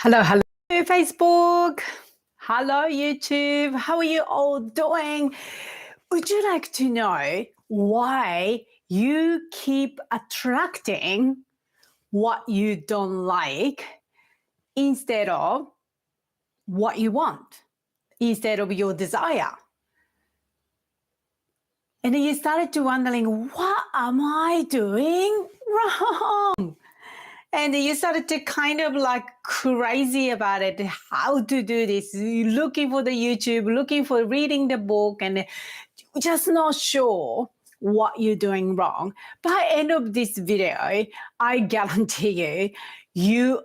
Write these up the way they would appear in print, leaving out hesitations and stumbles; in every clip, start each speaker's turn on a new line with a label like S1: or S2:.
S1: Hello, Facebook. Hello, YouTube. How are you all doing? Would you like to know why you keep attracting what you don't like instead of what you want, instead of your desire? And then you started to wondering, what am I doing wrong? And you started to kind of like crazy about it, how to do this, looking for the YouTube, looking for reading the book, and just not sure what you're doing wrong. By end of this video, I guarantee you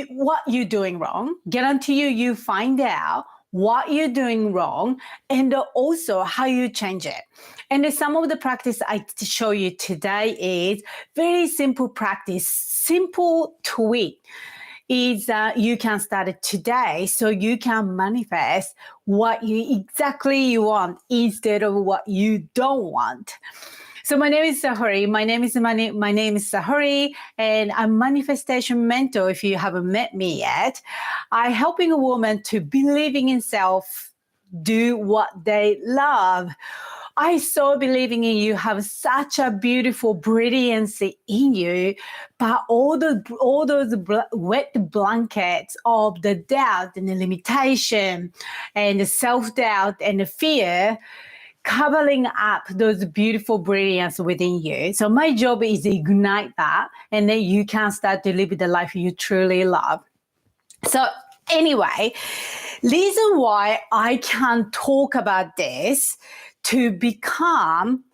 S1: what you're doing wrong. Guarantee you find out what you're doing wrong and also how you change it. And some of the practice I show you today is very simple practice, simple tweak is you can start it today so you can manifest what you exactly want instead of what you don't want. So my name is Sahuri. My name is Sahuri, and I'm manifestation mentor. If you haven't met me yet, I'm helping a woman to believing in self, do what they love. I so believing in you have such a beautiful brilliance in you, but all those wet blankets of the doubt and the limitation and the self-doubt and the fear covering up those beautiful brilliance within you. So my job is to ignite that, and then you can start to live the life you truly love. So anyway, reason why I can talk about this to become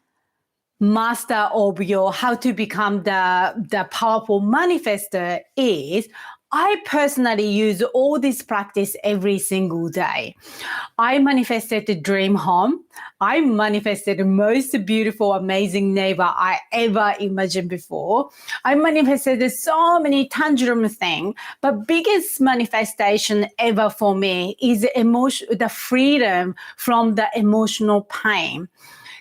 S1: master of your how to become the powerful manifestor is I personally use all this practice every single day. I manifested the dream home. I manifested the most beautiful, amazing neighbor I ever imagined before. I manifested so many tangible things, but biggest manifestation ever for me is the freedom from the emotional pain.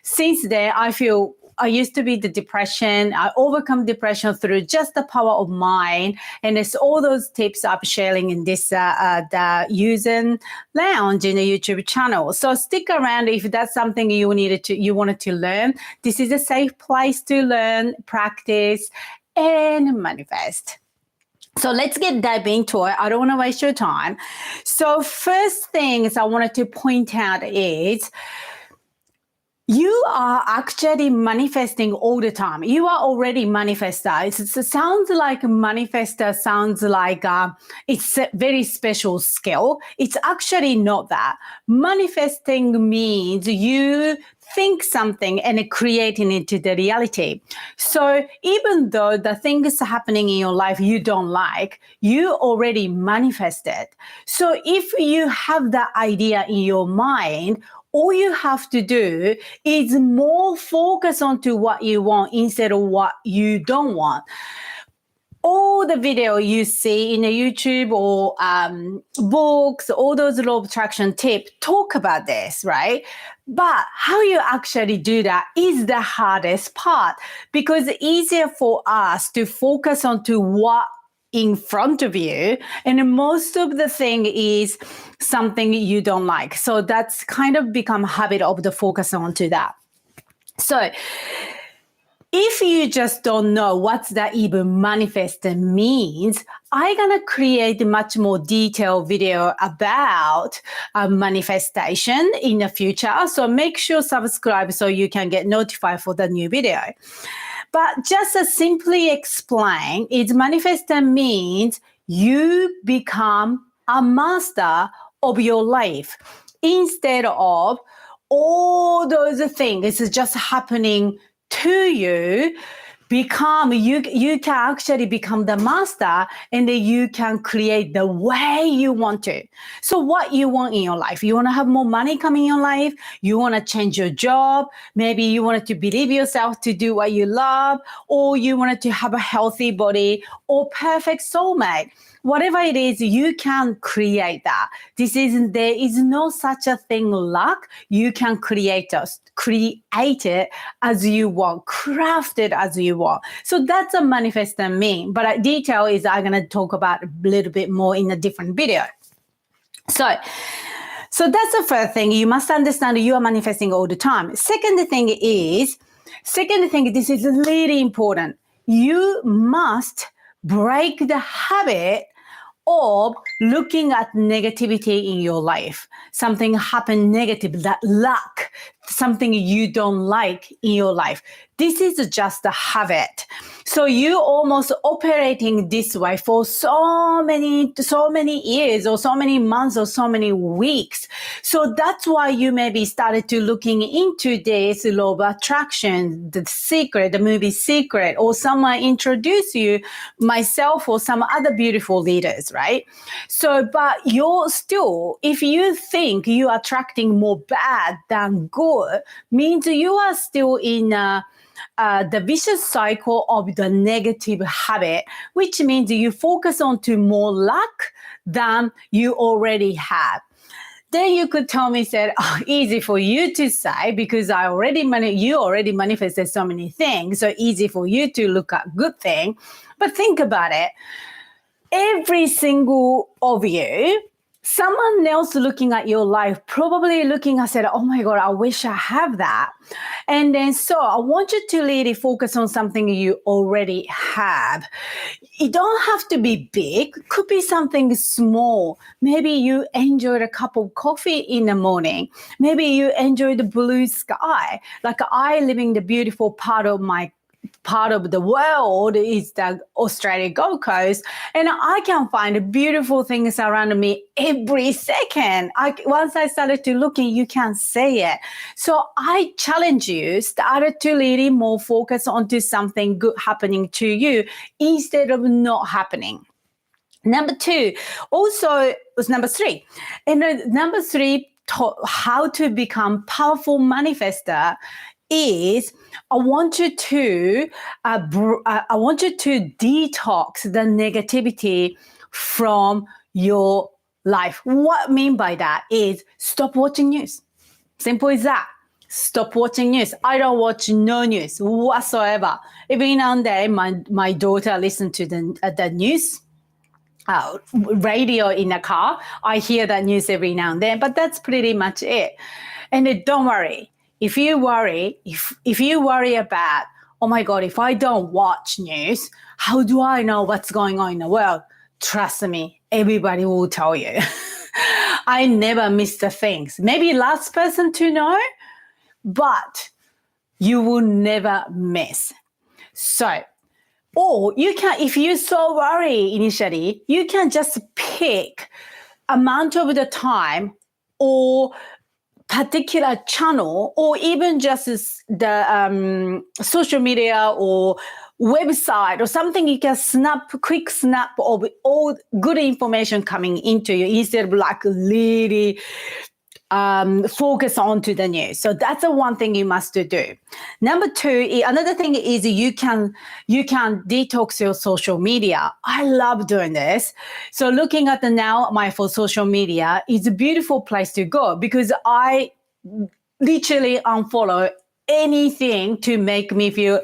S1: Since then, I feel I used to be the depression. I overcome depression through just the power of mind. And it's all those tips I'm sharing in this, the YOUZen lounge in the YouTube channel. So stick around if that's something you wanted to learn. This is a safe place to learn, practice, and manifest. So let's dive into it. I don't want to waste your time. So first things I wanted to point out is, you are actually manifesting all the time. You are already manifestor. It sounds like manifestor sounds like it's a very special skill. It's actually not that. Manifesting means you think something and creating it to the reality. So even though the things happening in your life you don't like, you already manifested. So if you have that idea in your mind, all you have to do is more focus onto what you want instead of what you don't want. All the video you see in the YouTube or books, all those law of attraction tips talk about this, right? But how you actually do that is the hardest part, because it's easier for us to focus onto what in front of you, and most of the thing is something you don't like. So that's kind of become a habit of the focus onto that. So if you just don't know what's that even manifest means, I'm gonna create a much more detailed video about manifestation in the future. So make sure subscribe so you can get notified for the new video. But just to simply explain, manifestor means you become a master of your life instead of all those things is just happening to you. You can actually become the master, and then you can create the way you want to. So what you want in your life, you want to have more money coming in your life, you want to change your job, maybe you wanted to believe yourself to do what you love, or you wanted to have a healthy body or perfect soulmate. whatever it is, you can create that. There is no such a thing luck. You can create it as you want, craft it as you want. So that's a manifestor mean. But detail is I'm going to talk about a little bit more in a different video. So that's the first thing. You must understand you are manifesting all the time. Second thing, this is really important. You must break the habit of looking at negativity in your life. Something happened negative, that luck, something you don't like in your life. This is just a habit. So you almost operating this way for so many years or so many months or so many weeks. So that's why you maybe started to looking into this law of attraction, the movie Secret, or someone introduced you, myself or some other beautiful leaders, right? So, but you're still, if you think you are attracting more bad than good, means you are still in the vicious cycle of the negative habit, which means you focus on to more luck than you already have. Then you could tell me, easy for you to say, because you already manifested so many things, so easy for you to look at good thing. But think about it. Every single of you, someone else looking at your life, probably looking and said, oh my God, I wish I have that. And then so I want you to really focus on something you already have. It don't have to be big, could be something small. Maybe you enjoyed a cup of coffee in the morning. Maybe you enjoyed the blue sky. Like I live in the beautiful part of the world is the Australia Gold Coast, and I can find beautiful things around me every second. Once I started to looking, you can see it. So I challenge you, started to really more focus onto something good happening to you instead of not happening. Number three. And number three, how to become powerful manifestor is I want you to detox the negativity from your life. What I mean by that is stop watching news. Simple as that. Stop watching news. I don't watch no news whatsoever. Every now and then, my daughter listens to the news. Radio in the car. I hear that news every now and then, but that's pretty much it. And don't worry. If you worry about, oh my God, if I don't watch news, how do I know what's going on in the world? Trust me, everybody will tell you. I never miss the things. Maybe last person to know, but you will never miss. So, or you can, if you so worry initially, you can just pick amount of the time or particular channel, or even just the social media or website or something you can quick snap of all good information coming into you instead of like really focus onto the news. So that's the one thing you must do. Number two, another thing is you can detox your social media. I love doing this. So looking at my social media is a beautiful place to go because I literally unfollow anything to make me feel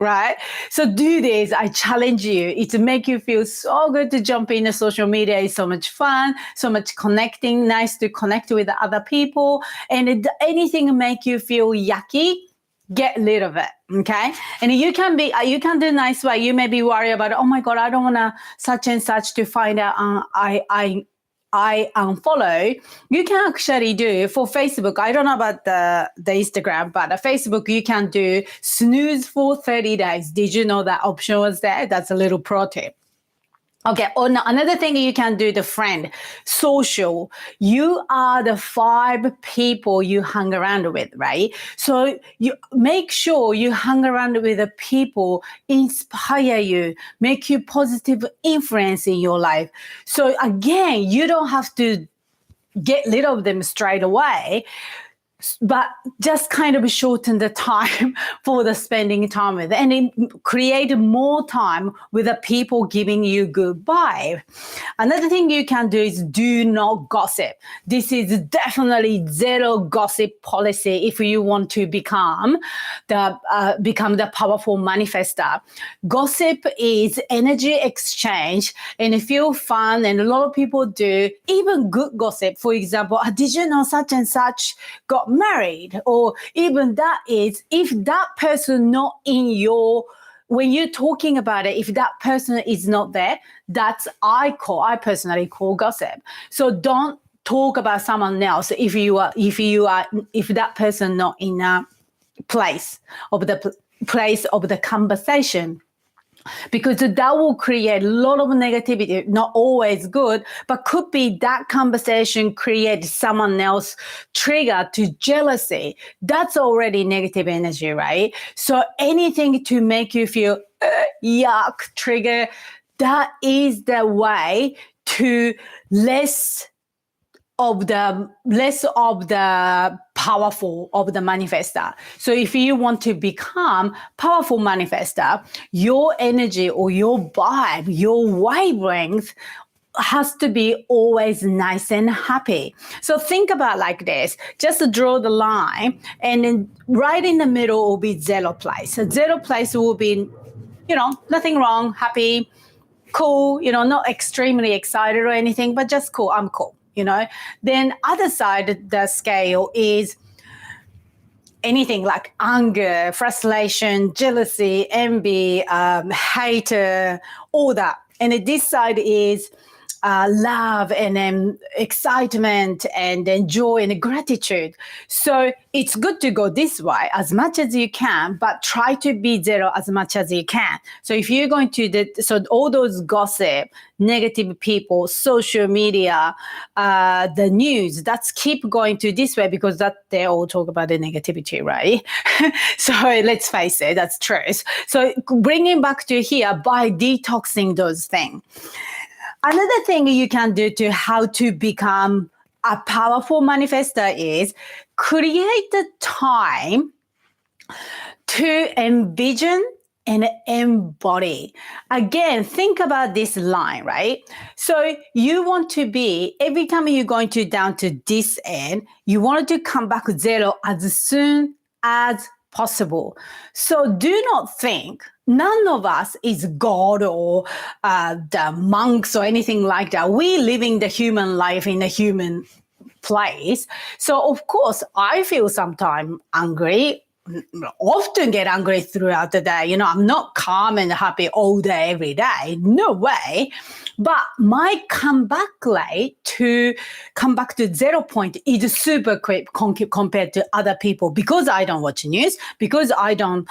S1: right? So do this. I challenge you. It make you feel so good to jump in the social media. It's so much fun, so much connecting, nice to connect with other people. And anything make you feel yucky, get rid of it, okay? And you can do nice way. You may be worried about, oh my God, I don't want to such and such to find out I unfollow. You can actually do for Facebook. I don't know about the Instagram, but Facebook, you can do snooze for 30 days. Did you know that option was there? That's a little pro tip. Okay, another thing you can do, the friend, social. You are the 5 people you hang around with, right? So you make sure you hang around with the people inspire you, make you positive influence in your life. So again, you don't have to get rid of them straight away. but just kind of shorten the time for the spending time with, and it create more time with the people giving you good vibe. Another thing you can do is do not gossip. This is definitely zero gossip policy if you want to become the powerful manifestor. Gossip is energy exchange and feel fun, and a lot of people do. Even good gossip, for example, did you know such and such got married? Or even that is, if that person not in your, when you're talking about it, if that person is not there, that's I personally call gossip. So don't talk about someone else if that person not in a place of the conversation, because that will create a lot of negativity. Not always good, but could be that conversation create someone else trigger to jealousy. That's already negative energy, right? So anything to make you feel yuck, trigger, that is the way to less of the powerful of the manifestor. So if you want to become powerful manifestor, your energy or your vibe, your wavelength has to be always nice and happy. So think about like this, just draw the line, and then right in the middle will be zero place. So zero place will be, nothing wrong, happy, cool, not extremely excited or anything, but just cool, I'm cool. Then other side of the scale is anything like anger, frustration, jealousy, envy, hate, all that. And this side is love and then excitement and then joy and gratitude. So it's good to go this way as much as you can, but try to be zero as much as you can. So if you're going to so all those gossip, negative people, social media, the news, that's keep going to this way, because that they all talk about the negativity, right? So let's face it, that's truth. So bringing back to here by detoxing those things. Another thing you can do to how to become a powerful manifestor is create the time to envision and embody. Again, think about this line, right? So you want to be, every time you're going to down to this end, you want to come back to zero as soon as possible. So do not think, none of us is God or the monks or anything like that. We living the human life in a human place. So of course, I feel sometimes angry, often get angry throughout the day. I'm not calm and happy all day, every day. No way. But my comeback rate to come back to 0 point is super quick compared to other people, because I don't watch news, because I don't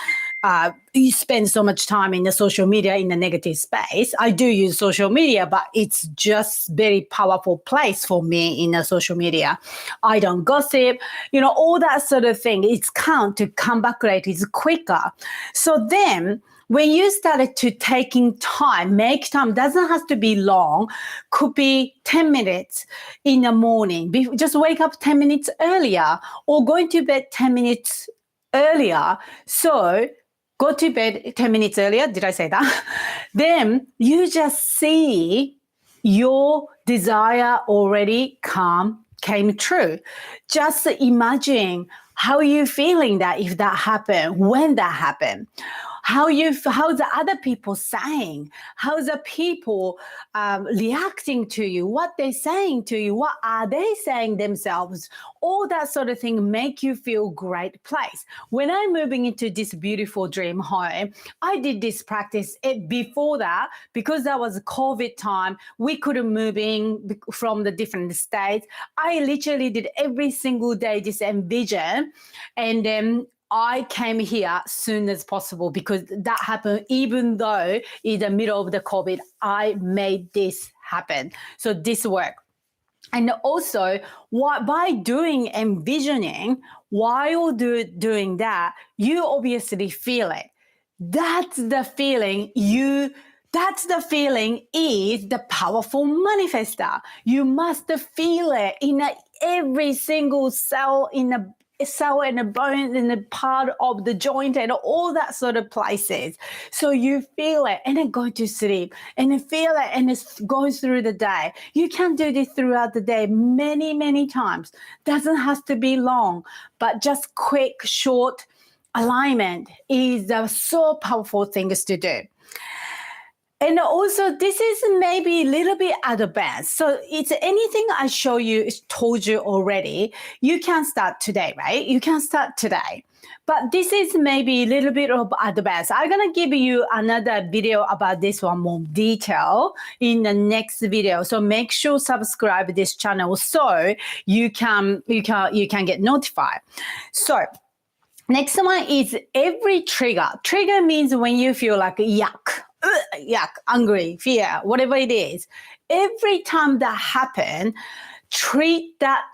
S1: spend so much time in the social media in the negative space. I do use social media, but it's just very powerful place for me in the social media. I don't gossip, all that sort of thing. It's count to comeback rate is quicker. So then when you started to taking time, make time, doesn't have to be long, could be 10 minutes in the morning. Just wake up 10 minutes earlier or going to bed 10 minutes earlier. So go to bed 10 minutes earlier. Did I say that? Then you just see your desire already came true. Just imagine how you feeling that if that happened, when that happened. How the other people saying, how the people reacting to you, what they're saying to you, what are they saying themselves, all that sort of thing make you feel great place. When I'm moving into this beautiful dream home, I did this practice before that, because that was COVID time, we couldn't move in from the different states. I literally did every single day this Envision, and then I came here as soon as possible, because that happened even though in the middle of the COVID, I made this happen. So this worked. And also, by doing envisioning, while doing that, you obviously feel it. That's the feeling is the powerful manifestor. You must feel it in every single cell in cell and the bone and the part of the joint and all that sort of places. So you feel it and then go to sleep and then feel it and it goes through the day. You can do this throughout the day many, many times. Doesn't have to be long, but just quick, short alignment is so powerful things to do. And also, this is maybe a little bit advanced. So it's anything I told you already. You can start today, right? You can start today. But this is maybe a little bit of advanced. I'm going to give you another video about this one more detail in the next video. So make sure subscribe this channel so you can get notified. So next one is every trigger. Trigger means when you feel like yuck, angry, fear, whatever it is. Every time that happens, treat that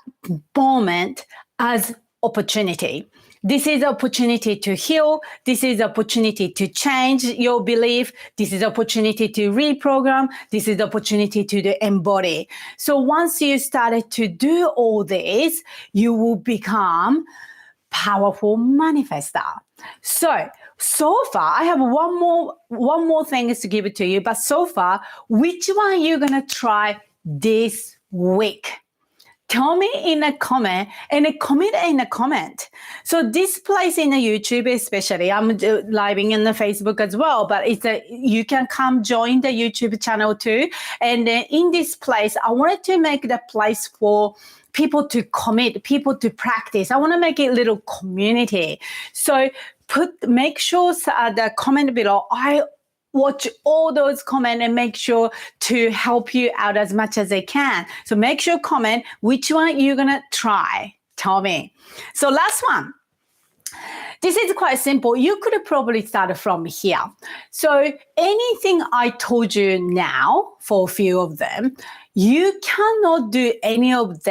S1: moment as opportunity. This is opportunity to heal. This is opportunity to change your belief. This is opportunity to reprogram. This is opportunity to embody. So once you started to do all this, you will become powerful manifestor. So far, I have one more thing to give it to you. But so far, which one are you gonna try this week? Tell me in a comment and comment in a comment. So this place in the YouTube especially, I'm living in the Facebook as well, but you can come join the YouTube channel too. And then in this place, I wanted to make the place for people to commit, people to practice. I want to make it a little community. So make sure the comment below. I watch all those comments and make sure to help you out as much as I can. So make sure comment which one you're going to try. Tell me. So last one. This is quite simple. You could have probably started from here. So anything I told you now, for a few of them, you cannot do any of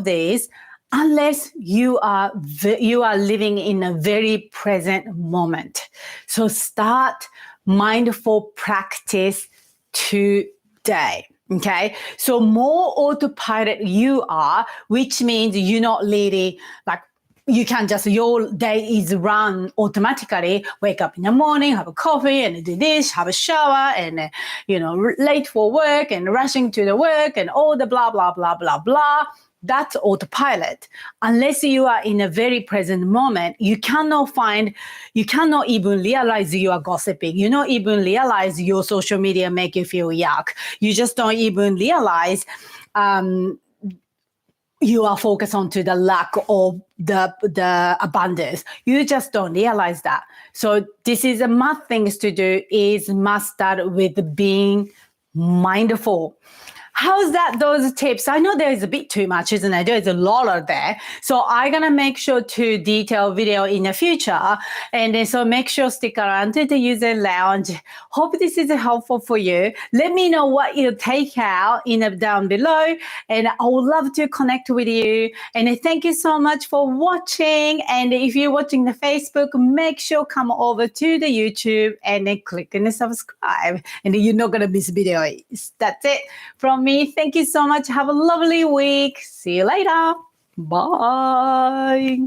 S1: these unless you are living in a very present moment. So start mindful practice today. Okay, so more autopilot you are, which means you're not really like, you can just, your day is run automatically. Wake up in the morning, have a coffee and do this, have a shower and, late for work and rushing to the work and all the blah, blah, blah, blah, blah. That's autopilot. Unless you are in a very present moment, you cannot even realize you are gossiping. You don't even realize your social media make you feel yuck. You just don't even realize, you are focused on to the lack of the abundance. You just don't realize that. So this is a must things to do is must start with being mindful. How's that, those tips? I know there's a bit too much, isn't it? There's a lot of there. So I'm going to make sure to detail video in the future. And then so make sure stick around to the YOUZen Lounge. Hope this is helpful for you. Let me know what you take out down below. And I would love to connect with you. And thank you so much for watching. And if you're watching the Facebook, make sure come over to the YouTube and then click on the subscribe. And you're not going to miss videos. That's it from me. Thank you so much. Have a lovely week. See you later. Bye.